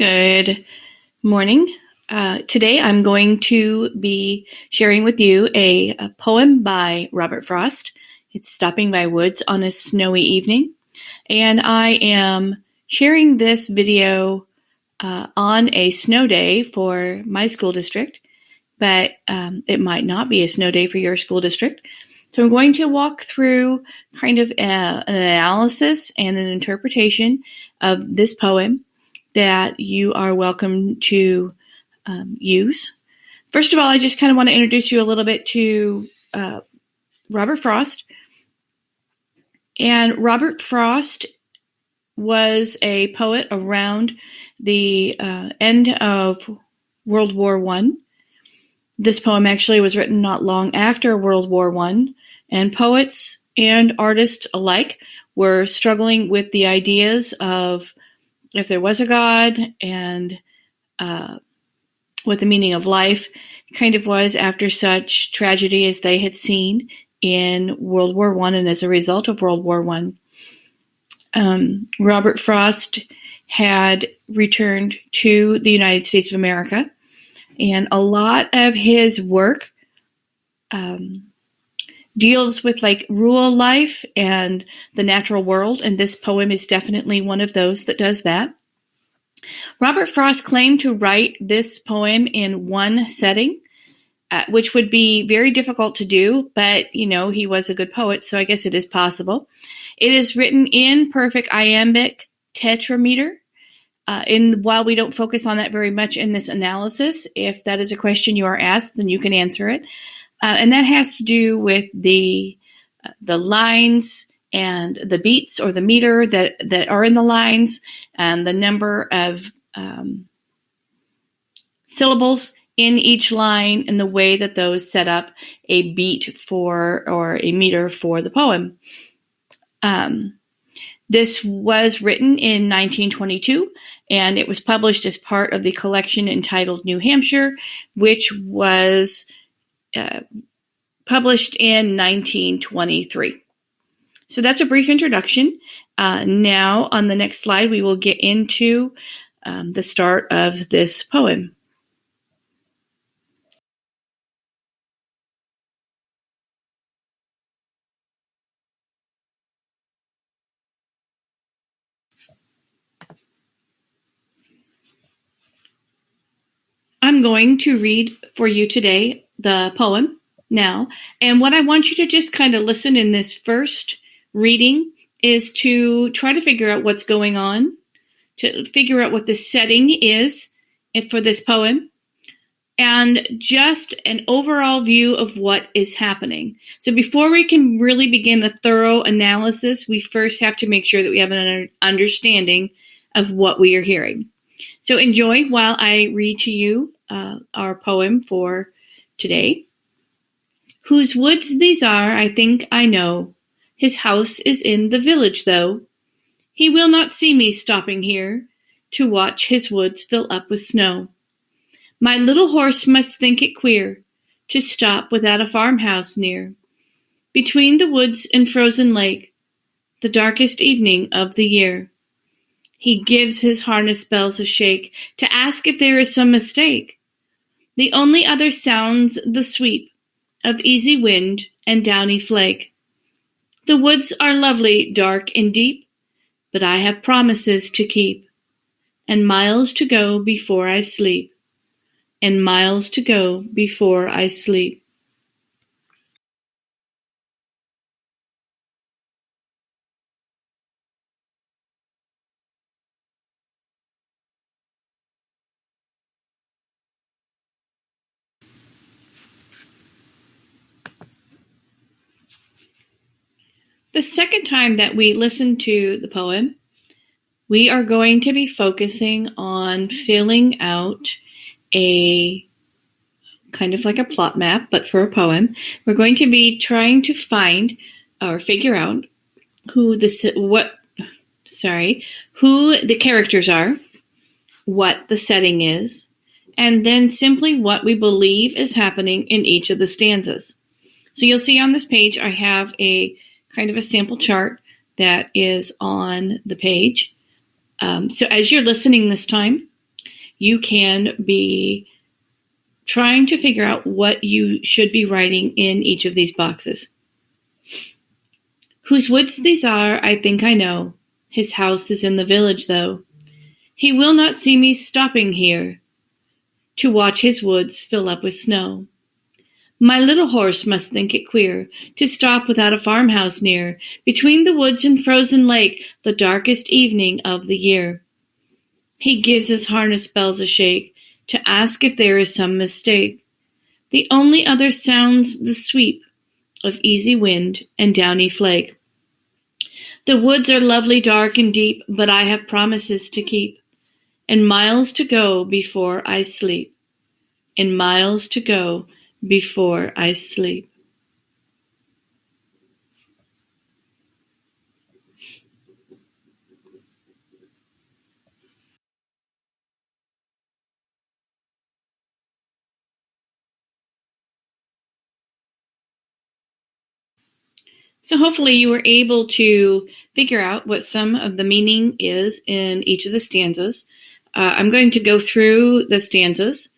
Good morning. Today I'm going to be sharing with you a poem by Robert Frost. It's Stopping by Woods on a Snowy Evening. And I am sharing this video on a snow day for my school district, but it might not be a snow day for your school district. So I'm going to walk through kind of an analysis and an interpretation of this poem that you are welcome to use. First of all, I just kind of want to introduce you a little bit to Robert Frost. And Robert Frost was a poet around the end of World War I. This poem actually was written not long after World War I, and poets and artists alike were struggling with the ideas of if there was a God and what the meaning of life kind of was after such tragedy as they had seen in World War I and as a result of World War I. Robert Frost had returned to the United States of America, and a lot of his work deals with like rural life and the natural world, and this poem is definitely one of those that does that. Robert Frost claimed to write this poem in one setting, which would be very difficult to do, but, he was a good poet, so I guess it is possible. It is written in perfect iambic tetrameter. While we don't focus on that very much in this analysis, if that is a question you are asked, then you can answer it. And that has to do with the lines and the beats or the meter that are in the lines and the number of syllables in each line and the way that those set up a beat for or a meter for the poem. This was written in 1922, and it was published as part of the collection entitled New Hampshire, which was published in 1923. So that's a brief introduction. Now, on the next slide, we will get into the start of this poem. I'm going to read for you today the poem now. And what I want you to just kind of listen in this first reading is to try to figure out what's going on, to figure out what the setting is for this poem, and just an overall view of what is happening. So before we can really begin a thorough analysis, we first have to make sure that we have an understanding of what we are hearing. So enjoy while I read to you our poem for today. Whose woods these are, I think I know. His house is in the village, though. He will not see me stopping here to watch his woods fill up with snow. My little horse must think it queer to stop without a farmhouse near. Between the woods and frozen lake, the darkest evening of the year. He gives his harness bells a shake to ask if there is some mistake. The only other sounds the sweep of easy wind and downy flake. The woods are lovely, dark and deep, but I have promises to keep, and miles to go before I sleep, and miles to go before I sleep. The second time that we listen to the poem, we are going to be focusing on filling out a kind of like a plot map, but for a poem. We're going to be trying to find or figure out who the characters are, what the setting is, and then simply what we believe is happening in each of the stanzas. So you'll see on this page, I have a kind of a sample chart that is on the page. So as you're listening this time, you can be trying to figure out what you should be writing in each of these boxes. Whose woods these are, I think I know. His house is in the village, though. He will not see me stopping here to watch his woods fill up with snow. My little horse must think it queer to stop without a farmhouse near, between the woods and frozen lake, the darkest evening of the year. He gives his harness bells a shake to ask if there is some mistake. The only other sounds the sweep of easy wind and downy flake. The woods are lovely, dark, and deep, but I have promises to keep, and miles to go before I sleep, and miles to go before I sleep. So hopefully you were able to figure out what some of the meaning is in each of the stanzas. I'm going to go through the stanzas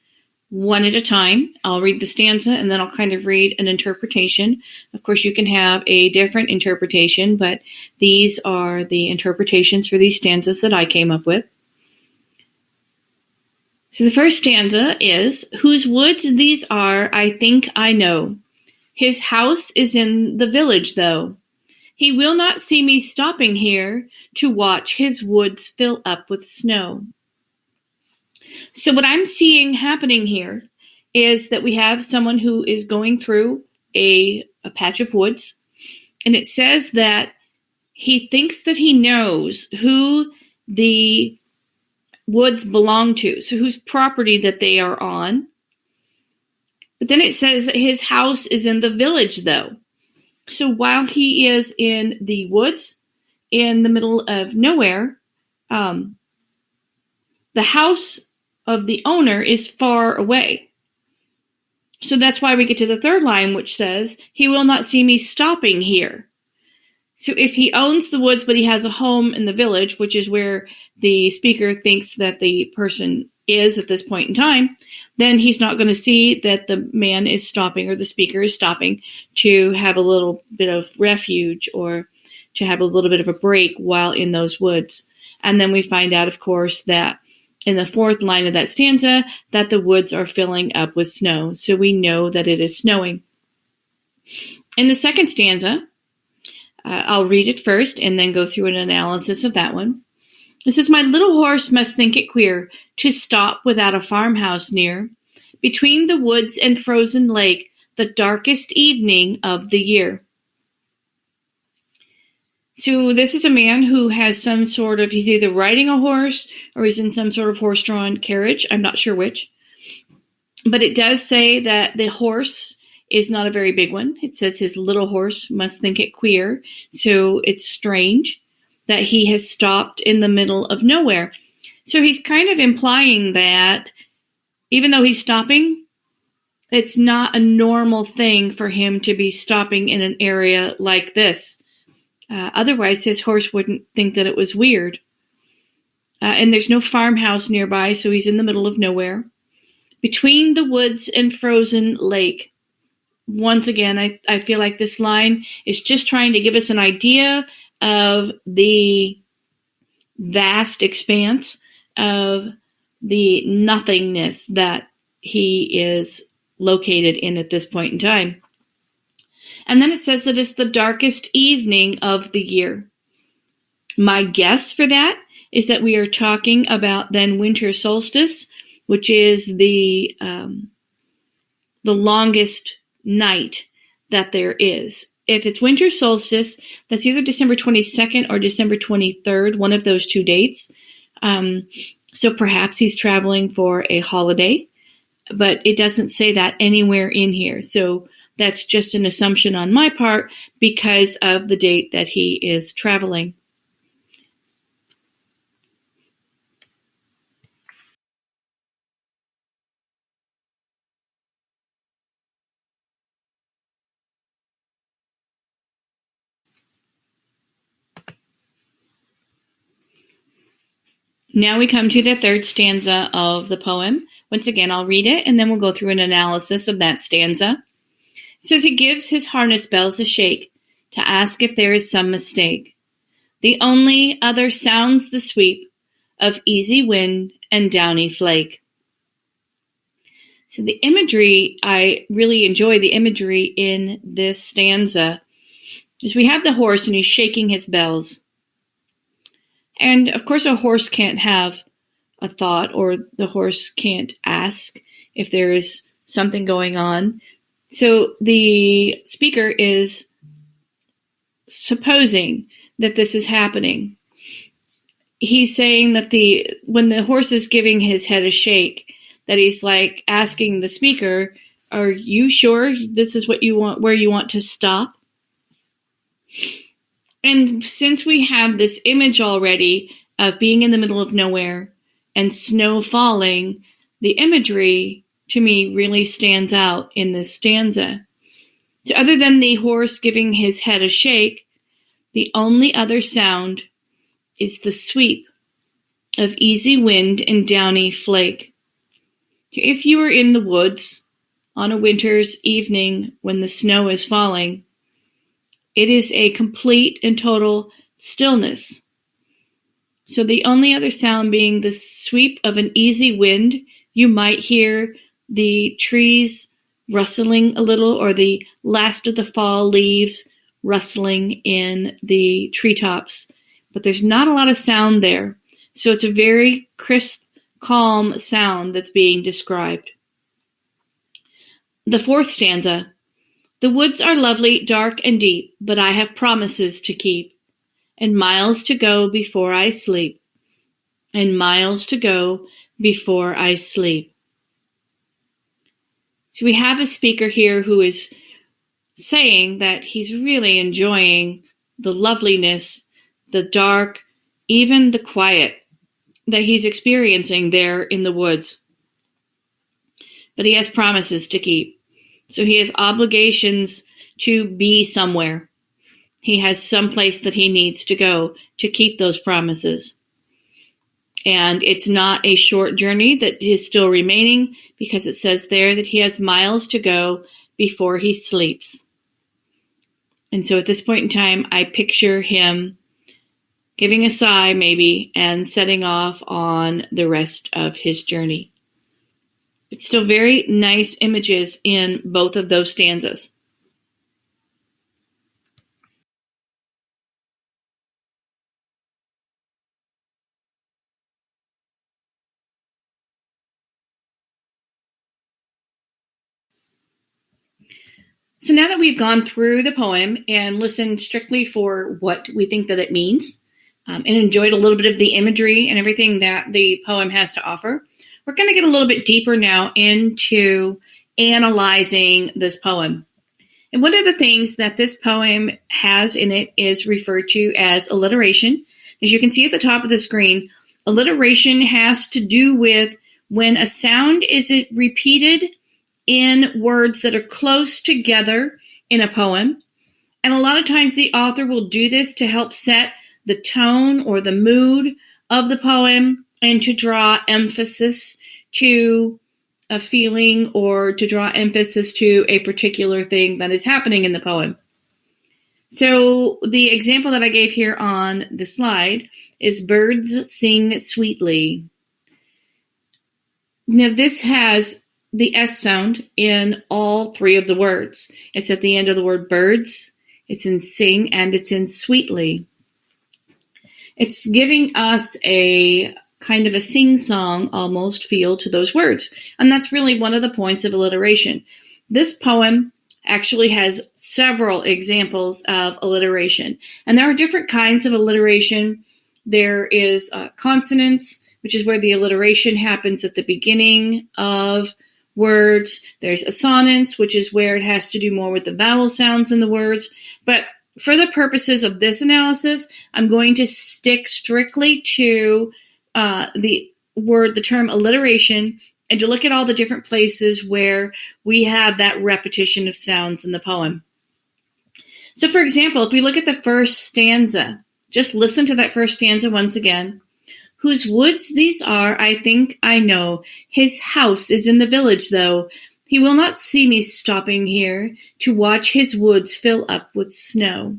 one at a time. I'll read the stanza and then I'll kind of read an interpretation. Of course, you can have a different interpretation, but these are the interpretations for these stanzas that I came up with. So the first stanza is, whose woods these are, I think I know. His house is in the village, though. He will not see me stopping here to watch his woods fill up with snow. So what I'm seeing happening here is that we have someone who is going through a patch of woods, and it says that he thinks that he knows who the woods belong to, so whose property that they are on. But then it says that his house is in the village, though. So while he is in the woods, in the middle of nowhere, the house of the owner is far away. So that's why we get to the third line, which says, he will not see me stopping here. So if he owns the woods, but he has a home in the village, which is where the speaker thinks that the person is at this point in time, then he's not going to see that the man is stopping or the speaker is stopping to have a little bit of refuge or to have a little bit of a break while in those woods. And then we find out, of course, that in the fourth line of that stanza, that the woods are filling up with snow. So we know that it is snowing. In the second stanza, I'll read it first and then go through an analysis of that one. It says, my little horse must think it queer to stop without a farmhouse near, between the woods and frozen lake, the darkest evening of the year. So this is a man who has some sort of, he's either riding a horse or he's in some sort of horse-drawn carriage. I'm not sure which. But it does say that the horse is not a very big one. It says his little horse must think it queer. So it's strange that he has stopped in the middle of nowhere. So he's kind of implying that even though he's stopping, it's not a normal thing for him to be stopping in an area like this. Otherwise, his horse wouldn't think that it was weird. And there's no farmhouse nearby, so he's in the middle of nowhere. Between the woods and frozen lake. Once again, I feel like this line is just trying to give us an idea of the vast expanse of the nothingness that he is located in at this point in time. And then it says that it's the darkest evening of the year. My guess for that is that we are talking about then winter solstice, which is the longest night that there is. If it's winter solstice, that's either December 22nd or December 23rd, one of those two dates. So perhaps he's traveling for a holiday, but it doesn't say that anywhere in here. So that's just an assumption on my part because of the date that he is traveling. Now we come to the third stanza of the poem. Once again, I'll read it, and then we'll go through an analysis of that stanza. It says, he gives his harness bells a shake to ask if there is some mistake. The only other sounds the sweep of easy wind and downy flake. So the imagery, I really enjoy the imagery in this stanza, is we have the horse and he's shaking his bells. And of course a horse can't have a thought, or the horse can't ask if there is something going on. So the speaker is supposing that this is happening. He's saying that when the horse is giving his head a shake, that he's like asking the speaker, are you sure this is what you want, where you want to stop? And since we have this image already of being in the middle of nowhere and snow falling, the imagery to me really stands out in this stanza. So other than the horse giving his head a shake, the only other sound is the sweep of easy wind and downy flake. If you are in the woods on a winter's evening when the snow is falling, it is a complete and total stillness. So the only other sound being the sweep of an easy wind. You might hear the trees rustling a little, or the last of the fall leaves rustling in the treetops. But there's not a lot of sound there. So it's a very crisp, calm sound that's being described. The fourth stanza. The woods are lovely, dark and deep, but I have promises to keep, and miles to go before I sleep, and miles to go before I sleep. So we have a speaker here who is saying that he's really enjoying the loveliness, the dark, even the quiet that he's experiencing there in the woods. But he has promises to keep. So he has obligations to be somewhere. He has some place that he needs to go to keep those promises. And it's not a short journey that is still remaining, because it says there that he has miles to go before he sleeps. And so at this point in time, I picture him giving a sigh maybe and setting off on the rest of his journey. It's still very nice images in both of those stanzas. So now that we've gone through the poem and listened strictly for what we think that it means, and enjoyed a little bit of the imagery and everything that the poem has to offer, we're going to get a little bit deeper now into analyzing this poem. And one of the things that this poem has in it is referred to as alliteration. As you can see at the top of the screen, alliteration has to do with when a sound is repeated in words that are close together in a poem. And a lot of times the author will do this to help set the tone or the mood of the poem, and to draw emphasis to a feeling, or to draw emphasis to a particular thing that is happening in the poem. So the example that I gave here on the slide is birds sing sweetly. Now this has the S sound in all three of the words. It's at the end of the word birds, it's in sing, and it's in sweetly. It's giving us a kind of a sing-song almost feel to those words. And that's really one of the points of alliteration. This poem actually has several examples of alliteration. And there are different kinds of alliteration. There is consonants, which is where the alliteration happens at the beginning of words. There's assonance, which is where it has to do more with the vowel sounds in the words. But for the purposes of this analysis, I'm going to stick strictly to the term alliteration, and to look at all the different places where we have that repetition of sounds in the poem. So for example, if we look at the first stanza, just listen to that first stanza once again. Whose woods these are, I think I know. His house is in the village, though. He will not see me stopping here to watch his woods fill up with snow.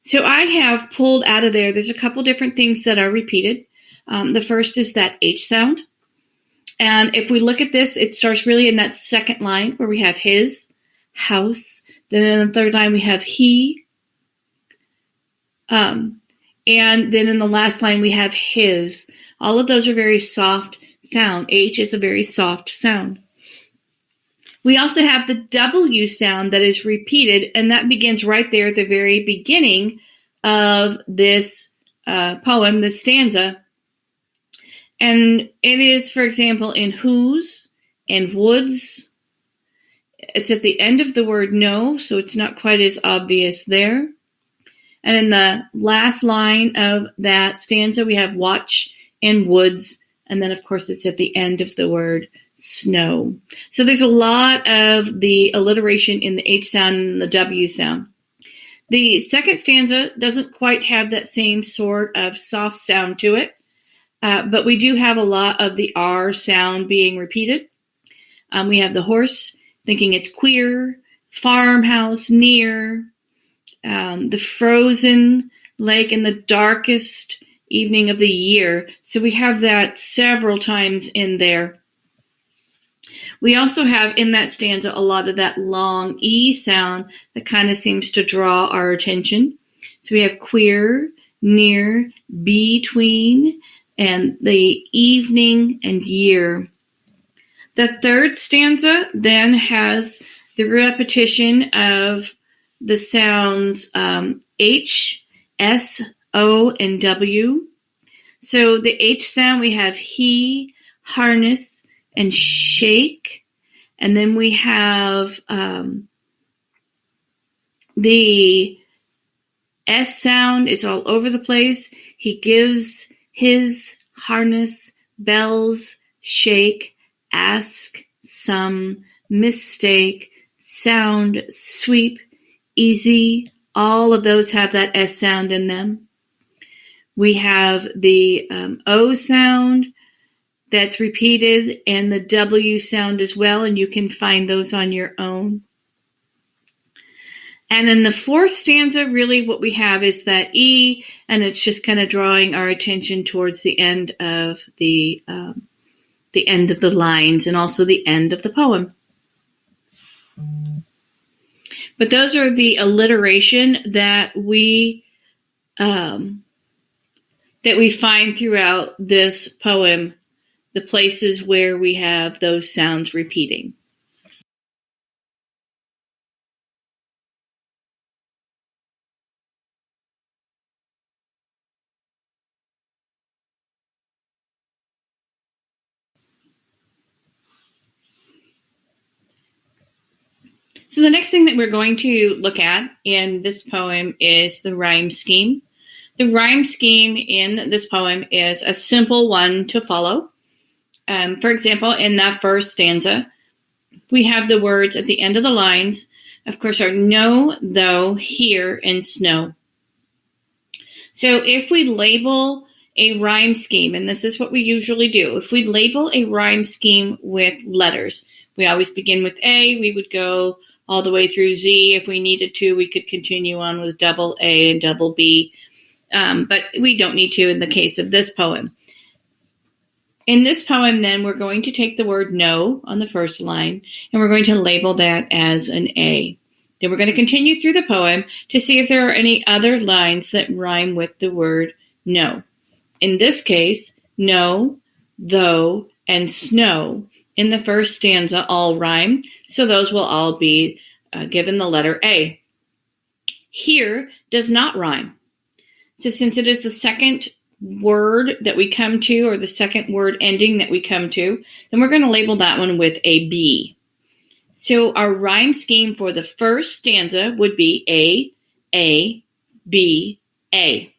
So I have pulled out of there's a couple different things that are repeated. The first is that H sound. And if we look at this, it starts really in that second line where we have his house. Then in the third line, we have he. And then in the last line, we have his. All of those are very soft sound. H is a very soft sound. We also have the W sound that is repeated, and that begins right there at the very beginning of this poem, this stanza. And it is, for example, in whose and woods. It's at the end of the word no, so it's not quite as obvious there. And in the last line of that stanza, we have watch and woods. And then, of course, it's at the end of the word snow. So there's a lot of the alliteration in the H sound and the W sound. The second stanza doesn't quite have that same sort of soft sound to it, but we do have a lot of the R sound being repeated. We have the horse, thinking it's queer, farmhouse, near, the frozen lake in the darkest evening of the year. So we have that several times in there. We also have in that stanza a lot of that long E sound that kind of seems to draw our attention. So we have queer, near, between, and the evening and year. The third stanza then has the repetition of the sounds H, S, O, and W. So the H sound, we have he, harness, and shake. And then we have the S sound is all over the place. He gives his harness, bells, shake, ask, some, mistake, sound, sweep, easy. All of those have that S sound in them. We have the O sound that's repeated and the W sound as well, and you can find those on your own. And in the fourth stanza, really what we have is that E, and it's just kind of drawing our attention towards the end of the end of the lines and also the end of the poem. But those are the alliteration that we find throughout this poem, the places where we have those sounds repeating. So the next thing that we're going to look at in this poem is the rhyme scheme. The rhyme scheme in this poem is a simple one to follow. For example, in that first stanza, we have the words at the end of the lines, of course, are no, though, here, and snow. So if we label a rhyme scheme, and this is what we usually do, if we label a rhyme scheme with letters, we always begin with A, we would go all the way through Z. If we needed to, we could continue on with double A and double B, but we don't need to in the case of this poem. In this poem, then, we're going to take the word no on the first line, and we're going to label that as an A. Then we're going to continue through the poem to see if there are any other lines that rhyme with the word no. In this case, no, though, and snow in the first stanza all rhyme, so those will all be given the letter A. Here does not rhyme. So since it is the second word that we come to, or the second word ending that we come to, then we're going to label that one with a B. So our rhyme scheme for the first stanza would be A, B, A.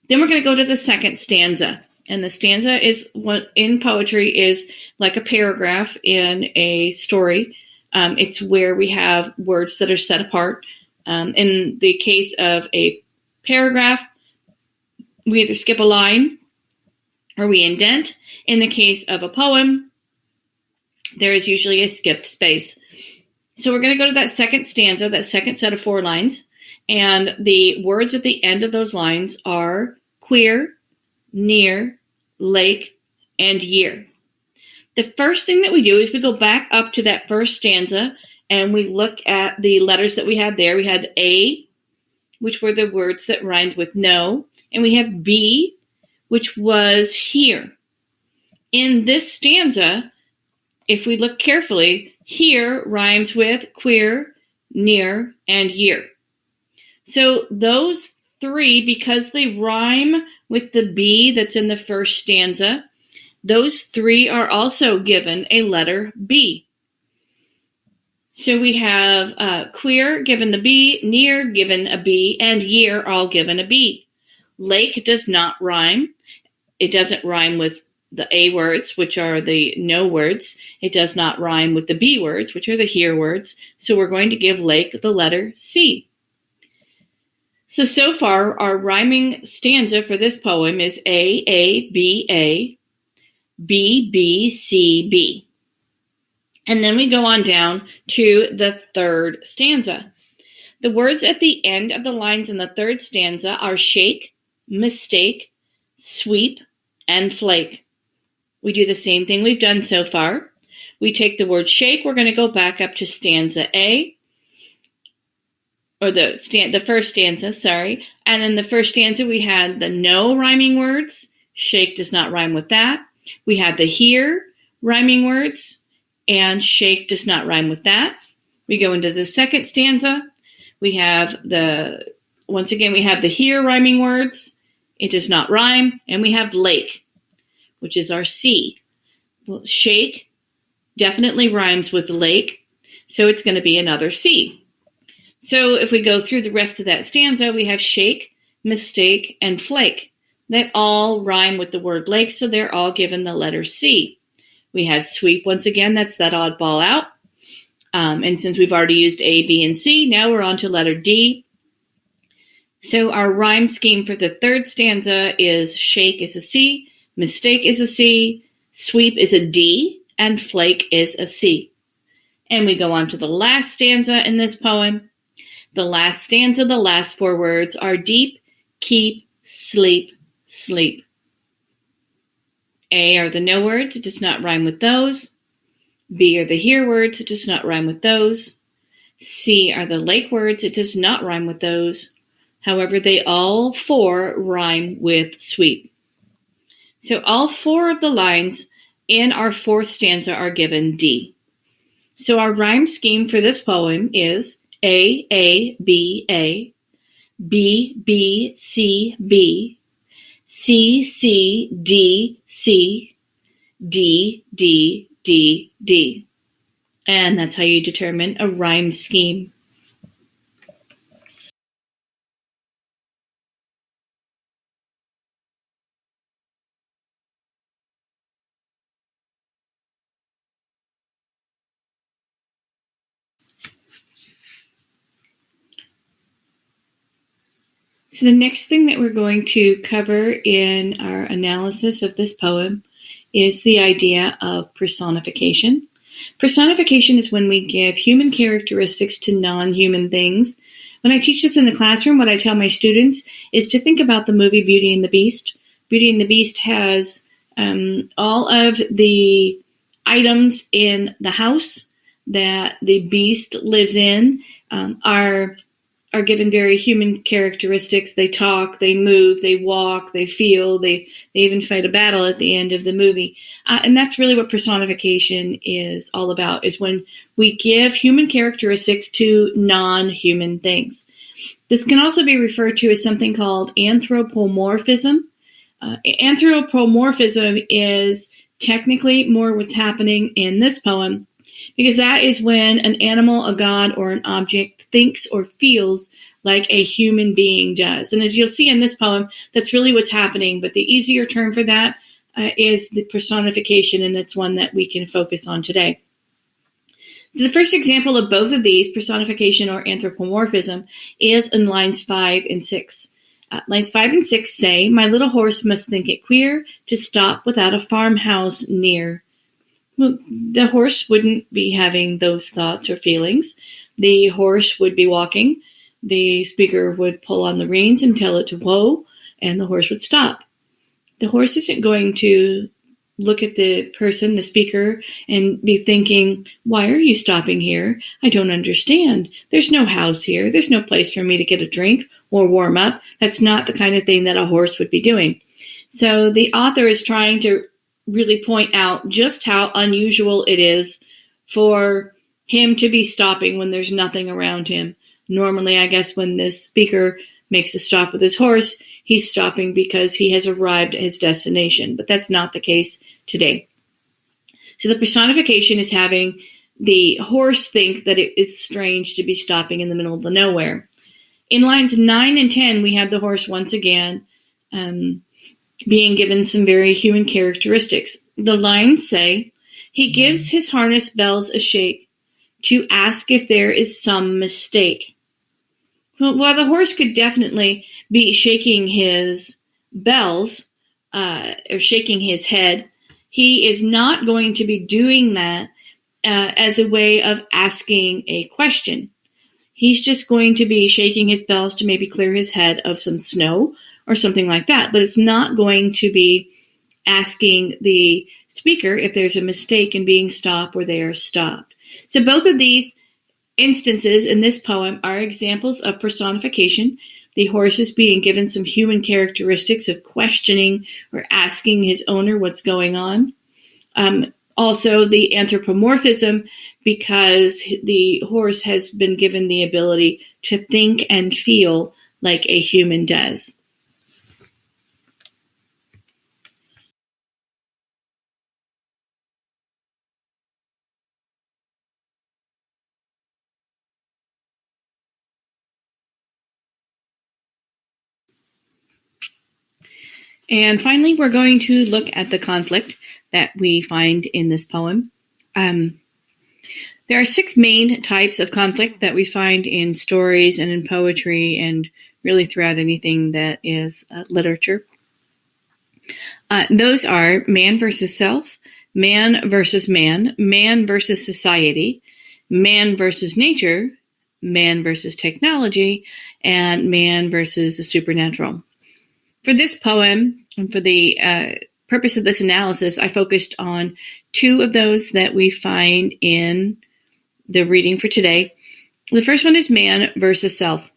Then we're going to go to the second stanza. And the stanza is what in poetry is like a paragraph in a story. It's where we have words that are set apart. In the case of a paragraph, we either skip a line or we indent. In the case of a poem, there is usually a skipped space. So we're going to go to that second stanza, that second set of 4 lines, and the words at the end of those lines are queer, near, lake, and year. The first thing that we do is we go back up to that first stanza and we look at the letters that we had there. We had A, which were the words that rhymed with no, and we have B, which was here. In this stanza, if we look carefully, here rhymes with queer, near, and year. So those 3, because they rhyme with the B that's in the first stanza, those 3 are also given a letter B. So we have queer given a B, near given a B, and year all given a B. Lake does not rhyme. It doesn't rhyme with the A words, which are the no words. It does not rhyme with the B words, which are the here words. So we're going to give lake the letter C. So far, our rhyming stanza for this poem is A, B, B, C, B. And then we go on down to the third stanza. The words at the end of the lines in the third stanza are shake, mistake, sweep, and flake. We do the same thing we've done so far. We take the word shake, we're going to go back up to stanza A, or the first stanza, sorry. And in the first stanza, we had the no rhyming words. Shake does not rhyme with that. We have the here rhyming words, and shake does not rhyme with that. We go into the second stanza. We have once again, we have the here rhyming words. It does not rhyme. And we have lake, which is our C. Well, shake definitely rhymes with lake, so it's going to be another C. So if we go through the rest of that stanza, we have shake, mistake, and flake. That all rhyme with the word lake, so they're all given the letter C. We have sweep once again, that's that oddball out. And since we've already used A, B, and C, now we're on to letter D. So our rhyme scheme for the third stanza is shake is a C, mistake is a C, sweep is a D, and flake is a C. And we go on to the last stanza in this poem. The last stanza, the last 4 words are deep, keep, sleep, sleep. A are the no words, it does not rhyme with those. B are the here words, it does not rhyme with those. C are the lake words, it does not rhyme with those. However, they all 4 rhyme with sweep. So all 4 of the lines in our 4th stanza are given D. So our rhyme scheme for this poem is A, B, B, C, B, C, D, C, D, D, D, D. And that's how you determine a rhyme scheme. So the next thing that we're going to cover in our analysis of this poem is the idea of personification. Personification is when we give human characteristics to non-human things. When I teach this in the classroom, what I tell my students is to think about the movie Beauty and the Beast. Beauty and the Beast has all of the items in the house that the beast lives in are given very human characteristics. They talk, they move, they walk, they feel, they even fight a battle at the end of the movie. And that's really what personification is all about, is when we give human characteristics to non-human things. This can also be referred to as something called anthropomorphism. Anthropomorphism is technically more what's happening in this poem, because that is when an animal, a god, or an object thinks or feels like a human being does. And as you'll see in this poem, that's really what's happening. But the easier term for that is the personification, and it's one that we can focus on today. So the first example of both of these, personification or anthropomorphism, is in lines 5 and 6. Lines 5 and 6 say, "My little horse must think it queer to stop without a farmhouse near." Well, the horse wouldn't be having those thoughts or feelings. The horse would be walking. The speaker would pull on the reins and tell it to whoa, and the horse would stop. The horse isn't going to look at the person, the speaker, and be thinking, "Why are you stopping here? I don't understand. There's no house here. There's no place for me to get a drink or warm up." That's not the kind of thing that a horse would be doing. So the author is trying to really point out just how unusual it is for him to be stopping when there's nothing around him. Normally, I guess when this speaker makes a stop with his horse, he's stopping because he has arrived at his destination, but that's not the case today. So the personification is having the horse think that it is strange to be stopping in the middle of the nowhere. In lines 9 and 10, we have the horse once again being given some very human characteristics. The lines say, "He gives his harness bells a shake to ask if there is some mistake." Well, while the horse could definitely be shaking his bells or shaking his head, he is not going to be doing that as a way of asking a question. He's just going to be shaking his bells to maybe clear his head of some snow or something like that. But it's not going to be asking the speaker if there's a mistake in being stopped or they are stopped. So both of these instances in this poem are examples of personification. The horse is being given some human characteristics of questioning or asking his owner what's going on. Also, the anthropomorphism, because the horse has been given the ability to think and feel like a human does. And finally, we're going to look at the conflict that we find in this poem. There are 6 main types of conflict that we find in stories and in poetry and really throughout anything that is literature. Those are man versus self, man versus man, man versus society, man versus nature, man versus technology, and man versus the supernatural. For this poem, and for the purpose of this analysis, I focused on 2 of those that we find in the reading for today. The first one is man versus self.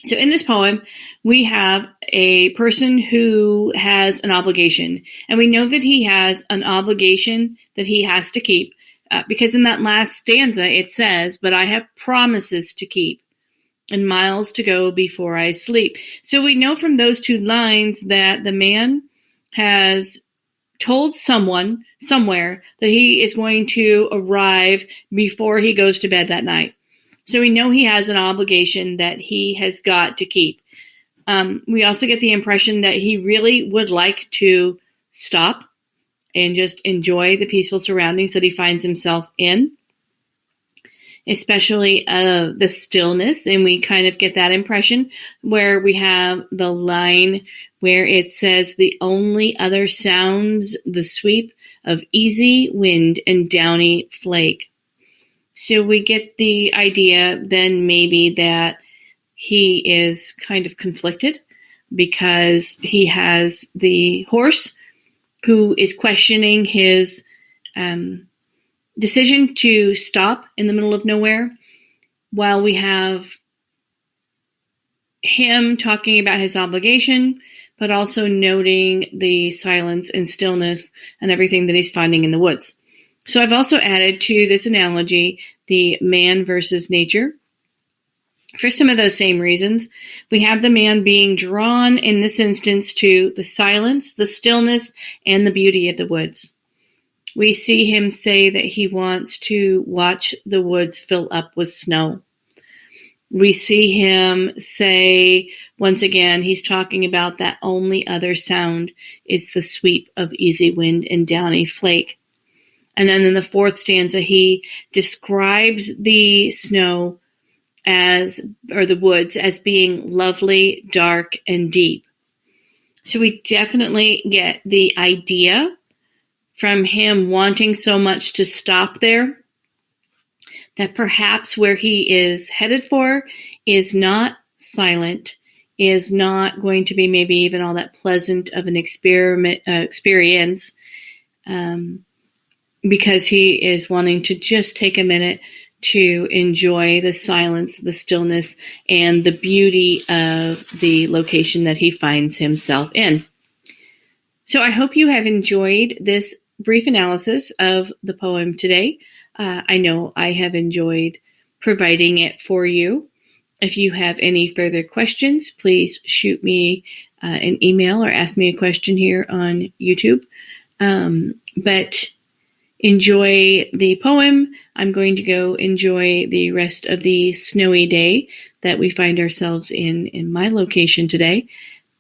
So in this poem, we have a person who has an obligation, and we know that he has an obligation that he has to keep, because in that last stanza it says, "But I have promises to keep and miles to go before I sleep." So we know from those 2 lines that the man has told someone somewhere that he is going to arrive before he goes to bed that night. So we know he has an obligation that he has got to keep. We also get the impression that he really would like to stop and just enjoy the peaceful surroundings that he finds himself in, especially the stillness. And we kind of get that impression where we have the line where it says, "The only other sounds the sweep of easy wind and downy flake." So we get the idea then maybe that he is kind of conflicted because he has the horse who is questioning his decision to stop in the middle of nowhere, while we have him talking about his obligation, but also noting the silence and stillness and everything that he's finding in the woods. So I've also added to this analogy the man versus nature. For some of those same reasons, we have the man being drawn in this instance to the silence, the stillness, and the beauty of the woods. We see him say that he wants to watch the woods fill up with snow. We see him say, once again, he's talking about that only other sound is the sweep of easy wind and downy flake. And then in the 4th stanza, he describes the snow the woods as being lovely, dark, and deep. So we definitely get the idea from him wanting so much to stop there, that perhaps where he is headed for is not silent, is not going to be maybe even all that pleasant of an experience, because he is wanting to just take a minute to enjoy the silence, the stillness, and the beauty of the location that he finds himself in. So I hope you have enjoyed this brief analysis of the poem today. I know I have enjoyed providing it for you. If you have any further questions, please shoot me an email or ask me a question here on YouTube. But enjoy the poem. I'm going to go enjoy the rest of the snowy day that we find ourselves in my location today.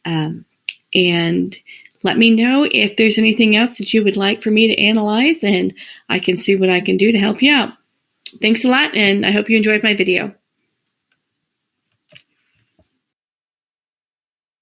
And let me know if there's anything else that you would like for me to analyze, and I can see what I can do to help you out. Thanks a lot, and I hope you enjoyed my video.